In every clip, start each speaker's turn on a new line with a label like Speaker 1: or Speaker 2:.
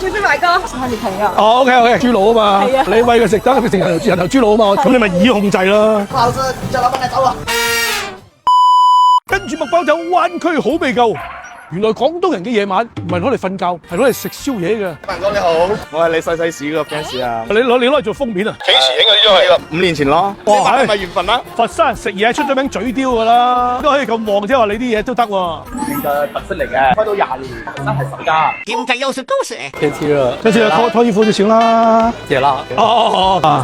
Speaker 1: 最邊埋個係你朋友。
Speaker 2: 哦，OK，豬腦啊嘛，
Speaker 1: 係啊
Speaker 2: 你餵佢食得，佢成人頭豬腦啊嘛，咁你咪以控制啦。
Speaker 3: 不好吃，叫老闆來找我。
Speaker 2: 跟住麥包酒灣區好味夠。原來廣東人嘅夜晚唔係攞嚟瞓覺，係攞嚟食宵夜嘅。
Speaker 3: 萬哥你好，我係你細細屎個 fans 啊！
Speaker 2: 你攞嚟做封面啊？
Speaker 3: 幾時影啊？呢張係5年前咯。
Speaker 2: 哇
Speaker 3: 係咪緣分啦？
Speaker 2: 佛山人食嘢出咗名嘴刁㗎啦，都可以咁旺，即係話你啲嘢都得喎。
Speaker 3: 你嘅特色嚟嘅，開到20年，真係10家。
Speaker 4: 應該又是故事。
Speaker 3: 天氣熱，
Speaker 2: 跟住拖衣褲就行啦。
Speaker 3: 謝啦。
Speaker 2: 哦，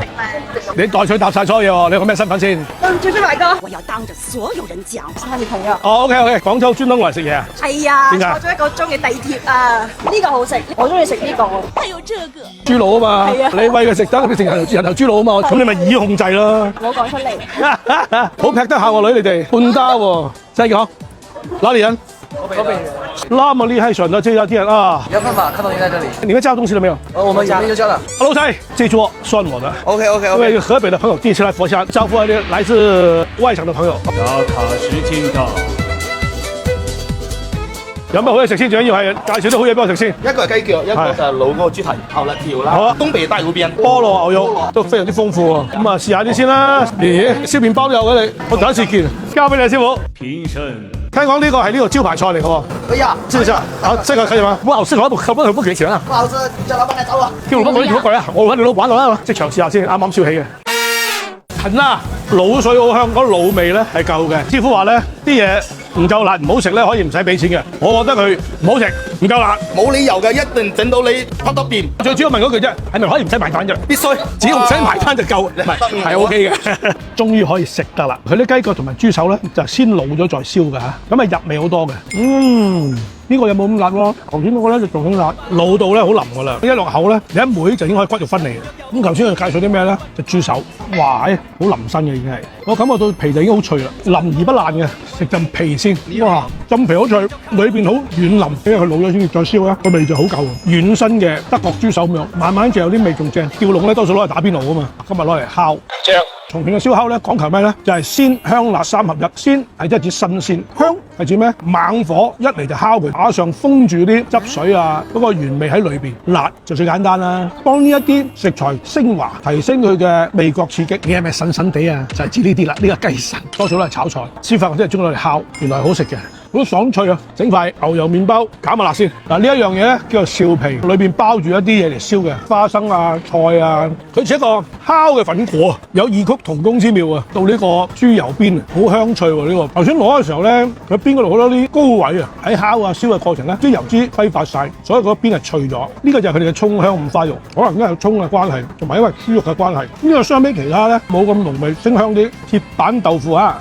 Speaker 2: 你代取答晒所有嘢喎，你有個咩身份先？
Speaker 1: 最邊埋個
Speaker 4: 我要當着所有人講，
Speaker 1: 係你朋友。
Speaker 2: 哦，OK，廣州專登嚟食嘢啊？
Speaker 1: 係啊，
Speaker 2: 點解
Speaker 1: 坐咗1個鐘嘅地鐵啊，呢個好食，我中意食呢個。
Speaker 4: 還有這個。
Speaker 2: 豬腦啊嘛，
Speaker 1: 係啊
Speaker 2: 你餵佢食得，佢成人頭豬腦啊嘛，咁你咪以控制啦。
Speaker 1: 唔好講出嚟。
Speaker 2: 好劈得下喎女，你哋半打喎，真係講哪裡人？那麼厲害選的這家店啊！
Speaker 3: 有辦法看到你在這裡。
Speaker 2: 你們叫東西了沒有？
Speaker 3: 我們眼睛就叫了。
Speaker 2: 老細，這桌算我的。
Speaker 3: OK，
Speaker 2: 因為河北的朋友第一次來佛山，招呼來自外省的朋友。
Speaker 5: 打卡時間到。
Speaker 2: 有咩好嘢食先？最緊要係介紹啲好嘢俾我食先。
Speaker 3: 一個係雞腳，一個就係老嗰個豬蹄，後嚟條啦。
Speaker 2: 好啊，
Speaker 3: 東北大湖邊
Speaker 2: 菠蘿牛肉都非常之豐富喎。咁啊，試下啲先啦。咦，燒麵包都有嘅你，我第一次見。交俾你師傅。
Speaker 5: 評審。
Speaker 2: 聽講呢個係呢度招牌菜嚟嘅喎。
Speaker 3: 可以啊，
Speaker 2: 試一下。好，這個可以嗎？不好吃，我不給錢啊。
Speaker 3: 不好吃，叫老闆來找我。
Speaker 2: 叫老闆你做乜鬼啊？我揾你老闆來啦，即場試下先，啱啱燒起嘅。近啦，滷水好香，嗰滷味咧係夠嘅。師傅話咧啲嘢唔夠辣唔好食咧，可以唔使俾錢嘅。我覺得佢唔好食，唔夠辣，
Speaker 3: 冇理由嘅，一定整到你啪嗒變。
Speaker 2: 最主要問嗰句啫，係咪可以唔使埋單啫？
Speaker 3: 必須，
Speaker 2: 只要唔使埋單就夠，唔係 OK 嘅。終於可以食得啦！佢啲雞腳同埋豬手咧就先滷咗再燒㗎嚇，咁啊入味好多嘅。呢個有冇咁辣喎？頭先嗰個咧就仲咁辣，滷到咧好腍㗎啦。一落口咧，你一妹就已經可以骨肉分離嘅。咁頭先佢介紹啲咩咧？就豬手，哇，好腍身嘅已經係。我感覺到皮就已經好脆啦，腍而不爛嘅。食陣皮先，哇，浸皮好脆，裏邊好軟腍，因為佢滷咗先至再燒咧，個味就好夠。軟身嘅德國豬手咁樣，慢慢就有啲味仲正。吊籠咧多數攞嚟打邊爐啊嘛，今日攞嚟烤。正。重慶嘅燒烤咧講求咩咧？就係鮮香辣3合一。鮮係即係指新鮮，香係指咩？猛火一嚟就烤佢，馬上封住啲汁水啊，嗰個原味喺裏邊。辣就最簡單啦。當呢一啲食材升華，提升佢嘅味覺刺激，你係咪神神地啊？就係指呢啲啦。呢個雞腎多數都係炒菜，師傅真係中意攞嚟烤，原來係好食嘅。好爽脆啊！整塊牛油麵包減下辣先。嗱，呢一樣嘢咧叫做笑皮，裏邊包住一啲嘢嚟燒嘅，花生啊、菜啊，佢似一個烤嘅粉果，有異曲同工之妙啊！到呢個豬油邊，好香脆喎呢個。頭先攞嘅時候咧，佢邊嗰度好多啲高位啊，喺烤啊燒嘅過程咧，啲油脂揮發晒，所以嗰邊係脆咗。呢個就係佢哋嘅葱香五花肉，可能因為葱嘅關係，同埋因為豬肉嘅關係。呢個相比其他咧冇咁濃味，清香啲。鐵板豆腐啊！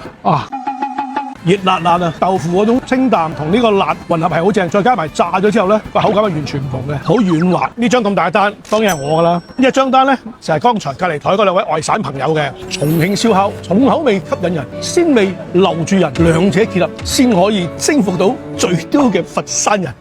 Speaker 2: 熱辣辣啊！豆腐嗰種清淡同呢個辣混合係好正，再加埋炸咗之後咧，個口感係完全唔同嘅，好軟滑。呢張咁大嘅單當然係我㗎啦。呢一張單咧就係剛才隔離台嗰兩位外省朋友嘅重慶燒烤，重口味吸引人，鮮味留住人，兩者結合先可以征服到最刁嘅佛山人。